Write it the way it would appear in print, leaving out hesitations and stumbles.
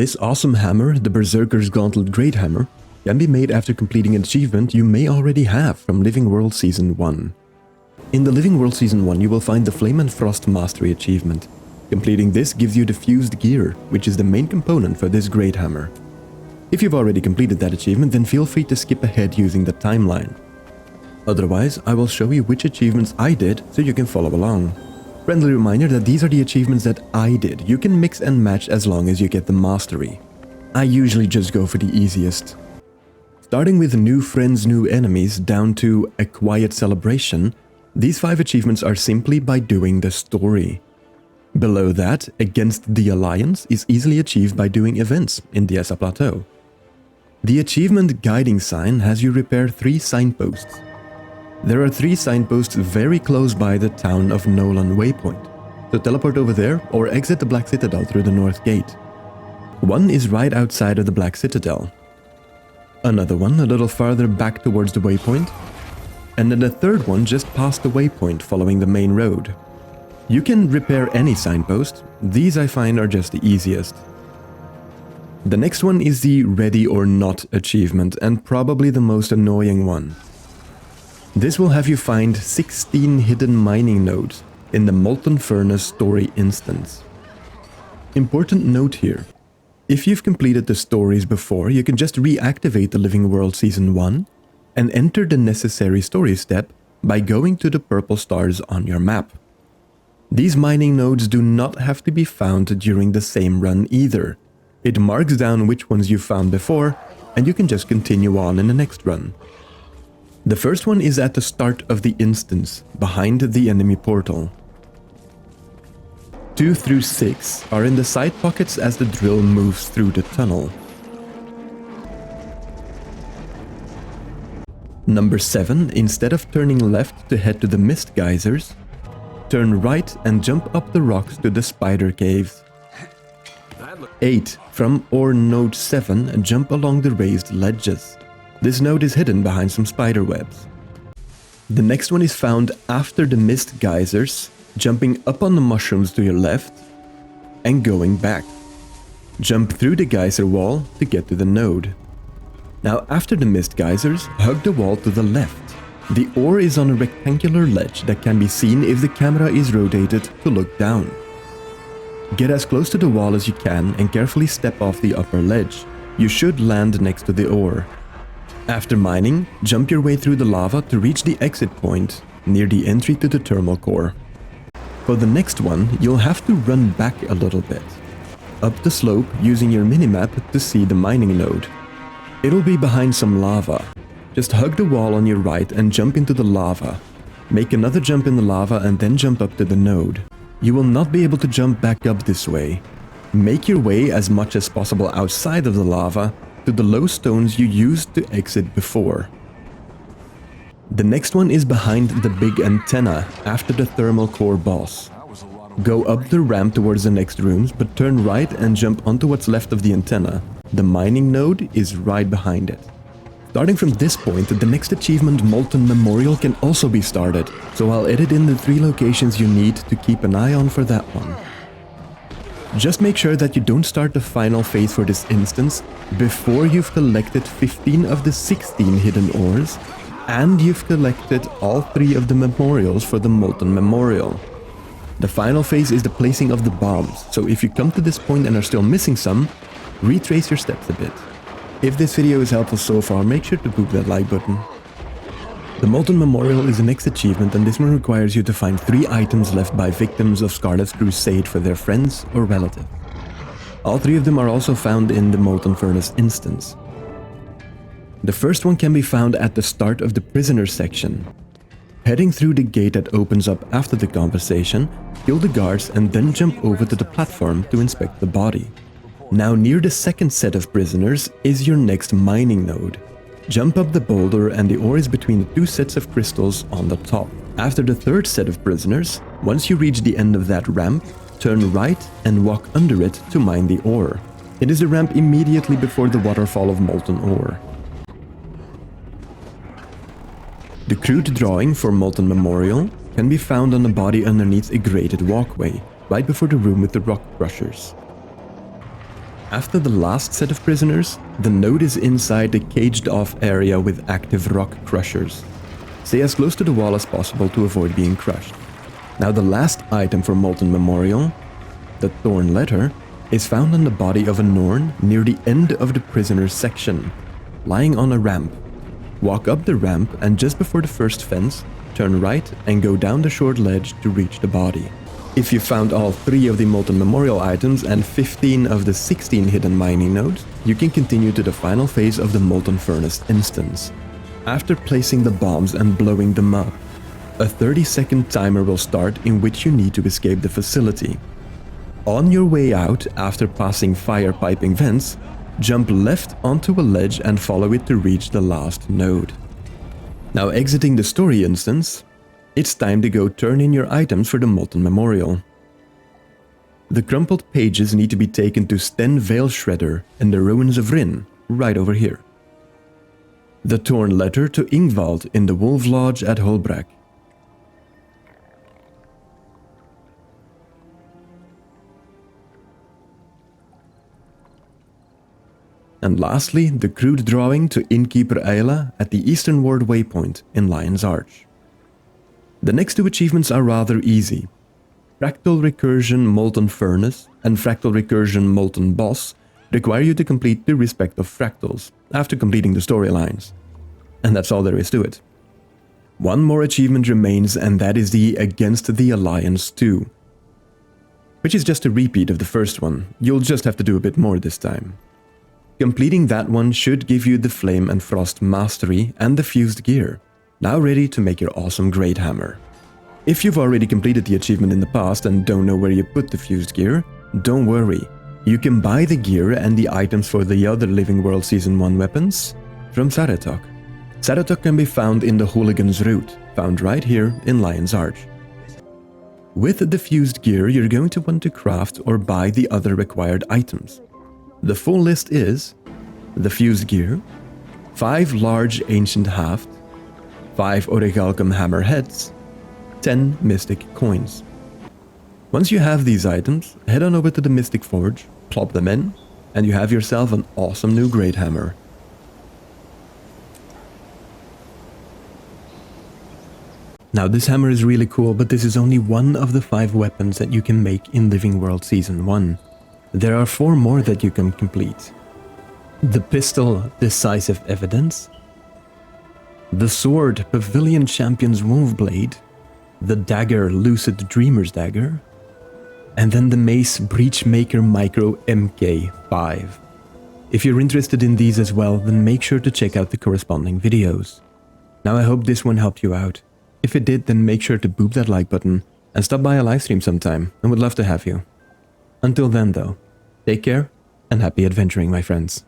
This awesome hammer, the Berserker Gauntlet Greathammer, can be made after completing an achievement you may already have from Living World Season 1. In the Living World Season 1 you will find the Flame and Frost Mastery achievement. Completing this gives you the fused gear, which is the main component for this Greathammer. If you've already completed that achievement, then feel free to skip ahead using the timeline. Otherwise, I will show you which achievements I did so you can follow along. Friendly reminder that these are the achievements that I did. You can mix and match as long as you get the mastery. I usually just go for the easiest. Starting with new friends, new enemies down to a quiet celebration, these 5 achievements are simply by doing the story. Below that, Against the Alliance is easily achieved by doing events in the Essa Plateau. The achievement Guiding Sign has you repair 3 signposts. There are 3 signposts very close by the town of Nolan Waypoint, so teleport over there or exit the Black Citadel through the North Gate. One is right outside of the Black Citadel, another one a little farther back towards the waypoint, and then the third one just past the waypoint following the main road. You can repair any signpost, these I find are just the easiest. The next one is the Ready or Not achievement, and probably the most annoying one. This will have you find 16 hidden mining nodes in the Molten Furnace story instance. Important note here, if you've completed the stories before, you can just reactivate the Living World Season 1 and enter the necessary story step by going to the purple stars on your map. These mining nodes do not have to be found during the same run either. It marks down which ones you found before, and you can just continue on in the next run. The first one is at the start of the instance, behind the enemy portal. 2 through 6 are in the side pockets as the drill moves through the tunnel. Number 7, instead of turning left to head to the mist geysers, turn right and jump up the rocks to the spider caves. 8, from ore node 7, jump along the raised ledges. This node is hidden behind some spider webs. The next one is found after the mist geysers, jumping up on the mushrooms to your left and going back. Jump through the geyser wall to get to the node. Now after the mist geysers, hug the wall to the left. The ore is on a rectangular ledge that can be seen if the camera is rotated to look down. Get as close to the wall as you can and carefully step off the upper ledge. You should land next to the ore. After mining, jump your way through the lava to reach the exit point near the entry to the thermal core. For the next one, you'll have to run back a little bit, up the slope using your minimap to see the mining node. It'll be behind some lava. Just hug the wall on your right and jump into the lava. Make another jump in the lava and then jump up to the node. You will not be able to jump back up this way. Make your way as much as possible outside of the lava to the low stones you used to exit before. The next one is behind the big antenna after the thermal core boss. Go up the ramp towards the next rooms, but turn right and jump onto what's left of the antenna. The mining node is right behind it. Starting from this point, the next achievement, Molten Memorial, can also be started, so I'll edit in the 3 locations you need to keep an eye on for that one. Just make sure that you don't start the final phase for this instance before you've collected 15 of the 16 hidden ores, and you've collected all 3 of the memorials for the Molten Memorial. The final phase is the placing of the bombs, so if you come to this point and are still missing some, retrace your steps a bit. If this video is helpful so far, make sure to poke that like button. The Molten Memorial is the next achievement, and this one requires you to find 3 items left by victims of Scarlet's Crusade for their friends or relatives. All 3 of them are also found in the Molten Furnace instance. The first one can be found at the start of the prisoner section. Heading through the gate that opens up after the conversation, kill the guards and then jump over to the platform to inspect the body. Now near the second set of prisoners is your next mining node. Jump up the boulder and the ore is between the 2 sets of crystals on the top. After the third set of prisoners, once you reach the end of that ramp, turn right and walk under it to mine the ore. It is the ramp immediately before the waterfall of molten ore. The crude drawing for Molten Memorial can be found on the body underneath a grated walkway, right before the room with the rock crushers. After the last set of prisoners, the node is inside the caged-off area with active rock crushers. Stay as close to the wall as possible to avoid being crushed. Now the last item for Molten Memorial, the Thorn Letter, is found on the body of a Norn near the end of the prisoner's section, lying on a ramp. Walk up the ramp and just before the first fence, turn right and go down the short ledge to reach the body. If you found all 3 of the Molten Memorial items and 15 of the 16 hidden mining nodes, you can continue to the final phase of the Molten Furnace instance. After placing the bombs and blowing them up, a 30-second timer will start in which you need to escape the facility. On your way out, after passing fire piping vents, jump left onto a ledge and follow it to reach the last node. Now exiting the story instance, it's time to go turn in your items for the Molten Memorial. The crumpled pages need to be taken to Sten Veil Shredder in the ruins of Rin, right over here. The Torn Letter to Ingvald in the Wolf Lodge at Holbrak. And lastly, the crude drawing to Innkeeper Ayla at the Eastern Ward Waypoint in Lion's Arch. The next 2 achievements are rather easy. Fractal Recursion Molten Furnace and Fractal Recursion Molten Boss require you to complete the respective fractals after completing the storylines. And that's all there is to it. One more achievement remains, and that is the Against the Alliance 2, which is just a repeat of the first one. You'll just have to do a bit more this time. Completing that one should give you the Flame and Frost Mastery and the Fused Gear, now ready to make your awesome Greathammer. If you've already completed the achievement in the past and don't know where you put the Fused Gear, don't worry. You can buy the gear and the items for the other Living World Season 1 weapons from Saratok. Saratok can be found in the Hooligan's Route, found right here in Lion's Arch. With the Fused Gear, you're going to want to craft or buy the other required items. The full list is the Fused Gear, 5 large Ancient Haft, 5 Orichalcum Hammer Heads, 10 Mystic Coins. Once you have these items, head on over to the Mystic Forge, plop them in, and you have yourself an awesome new Greathammer. Now this hammer is really cool, but this is only one of the 5 weapons that you can make in Living World Season 1. There are 4 more that you can complete. The pistol, Decisive Evidence. The sword, Pavilion Champion's Wolfblade. The dagger, Lucid Dreamer's Dagger. And then the mace, Breachmaker Micro MK5. If you're interested in these as well, then make sure to check out the corresponding videos. Now I hope this one helped you out. If it did, then make sure to boop that like button and stop by a livestream sometime, and would love to have you. Until then though, take care and happy adventuring, my friends.